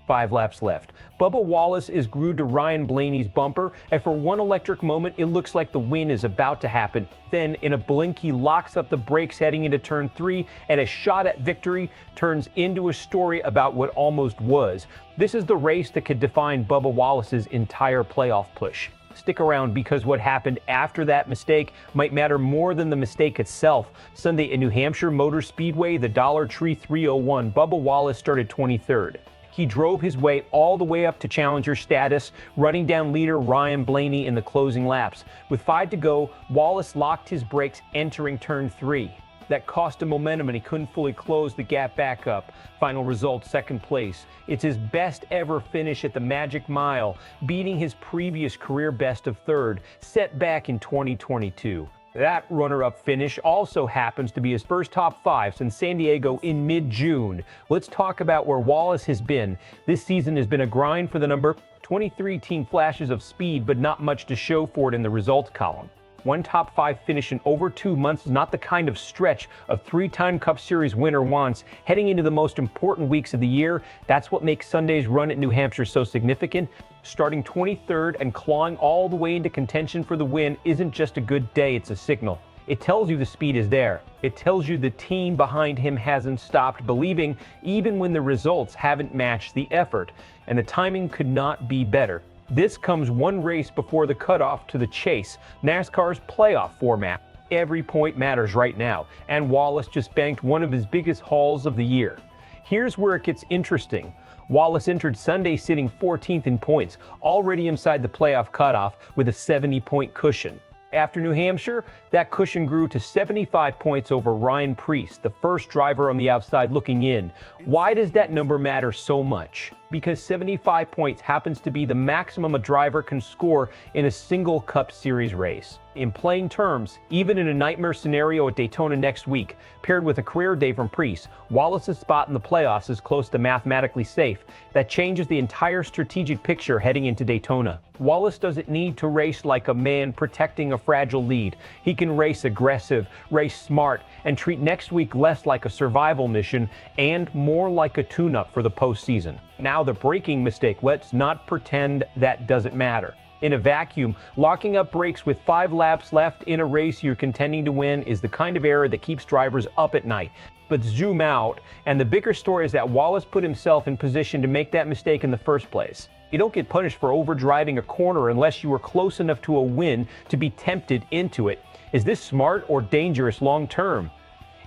5 laps left. Bubba Wallace is glued to Ryan Blaney's bumper, and for one electric moment, it looks like the win is about to happen. Then, in a blink, he locks up the brakes heading into turn 3, and a shot at victory turns into a story about what almost was. This is the race that could define Bubba Wallace's entire playoff push. Stick around, because what happened after that mistake might matter more than the mistake itself. Sunday at New Hampshire Motor Speedway, the Dollar Tree 301, Bubba Wallace started 23rd. He drove his way all the way up to challenger status, running down leader Ryan Blaney in the closing laps. With 5 to go, Wallace locked his brakes entering turn 3. That cost him momentum, and he couldn't fully close the gap back up. Final result, 2nd place. It's his best ever finish at the Magic Mile, beating his previous career best of 3rd, set back in 2022. That runner-up finish also happens to be his first top 5 since San Diego in mid-June. Let's talk about where Wallace has been. This season has been a grind for the number 23 team, flashes of speed, but not much to show for it in the results column. One top 5 finish in over 2 months is not the kind of stretch a 3-time Cup Series winner wants. Heading into the most important weeks of the year, that's what makes Sunday's run at New Hampshire so significant. Starting 23rd and clawing all the way into contention for the win isn't just a good day, it's a signal. It tells you the speed is there. It tells you the team behind him hasn't stopped believing, even when the results haven't matched the effort. And the timing could not be better. This comes one race before the cutoff to the chase, NASCAR's playoff format. Every point matters right now, and Wallace just banked one of his biggest hauls of the year. Here's where it gets interesting. Wallace entered Sunday sitting 14th in points, already inside the playoff cutoff with a 70-point cushion. After New Hampshire, that cushion grew to 75 points over Ryan Preece, the first driver on the outside looking in. Why does that number matter so much? Because 75 points happens to be the maximum a driver can score in a single Cup Series race. In plain terms, even in a nightmare scenario at Daytona next week, paired with a career day from Preece, Wallace's spot in the playoffs is close to mathematically safe. That changes the entire strategic picture heading into Daytona. Wallace doesn't need to race like a man protecting a fragile lead. He can race aggressive, race smart, and treat next week less like a survival mission and more like a tune-up for the postseason. Now, the braking mistake, let's not pretend that doesn't matter. In a vacuum, locking up brakes with 5 laps left in a race you're contending to win is the kind of error that keeps drivers up at night. But zoom out, and the bigger story is that Wallace put himself in position to make that mistake in the first place. You don't get punished for overdriving a corner unless you were close enough to a win to be tempted into it. Is this smart or dangerous long term?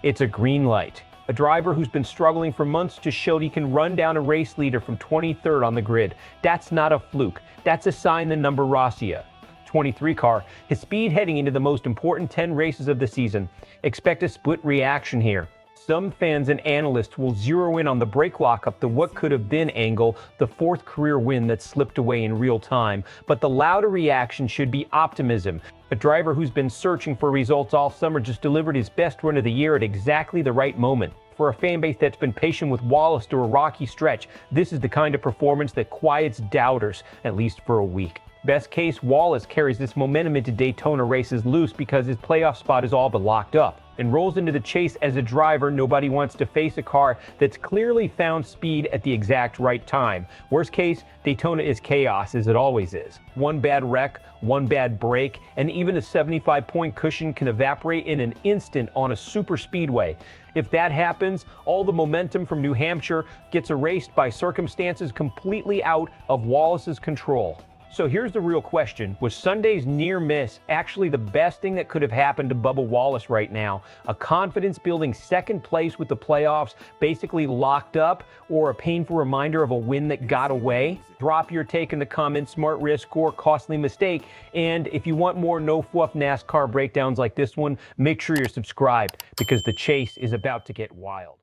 It's a green light. A driver who's been struggling for months just showed he can run down a race leader from 23rd on the grid. That's not a fluke. That's a sign the number Rossia. 23 car, his speed heading into the most important 10 races of the season. Expect a split reaction here. Some fans and analysts will zero in on the brake lockup, the what could have been angle, the 4th career win that slipped away in real time. But the louder reaction should be optimism. A driver who's been searching for results all summer just delivered his best run of the year at exactly the right moment. For a fan base that's been patient with Wallace through a rocky stretch, this is the kind of performance that quiets doubters, at least for a week. Best case, Wallace carries this momentum into Daytona races loose because his playoff spot is all but locked up, and rolls into the chase as a driver nobody wants to face a car that's clearly found speed at the exact right time. Worst case, Daytona is chaos, as it always is. One bad wreck, one bad break, and even a 75-point cushion can evaporate in an instant on a super speedway. If that happens, all the momentum from New Hampshire gets erased by circumstances completely out of Wallace's control. So here's the real question. Was Sunday's near miss actually the best thing that could have happened to Bubba Wallace right now? A confidence-building 2nd place with the playoffs basically locked up, or a painful reminder of a win that got away? Drop your take in the comments, smart risk or costly mistake. And if you want more no-fluff NASCAR breakdowns like this one, make sure you're subscribed, because the chase is about to get wild.